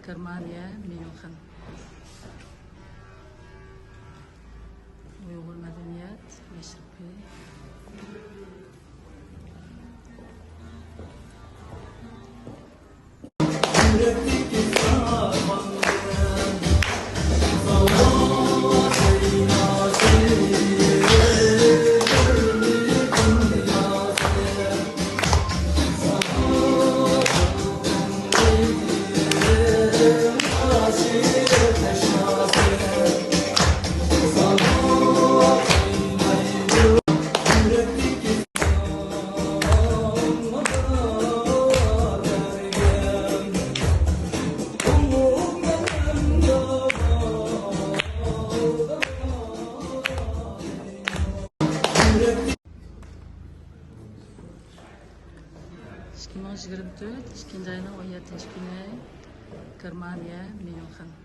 Germaniya, München. Uyg'ur madaniyat, Mashriqiy. İki ming yigirma to'rt, ikkinchi ayning 17 kuni Germaniya, Myunxen.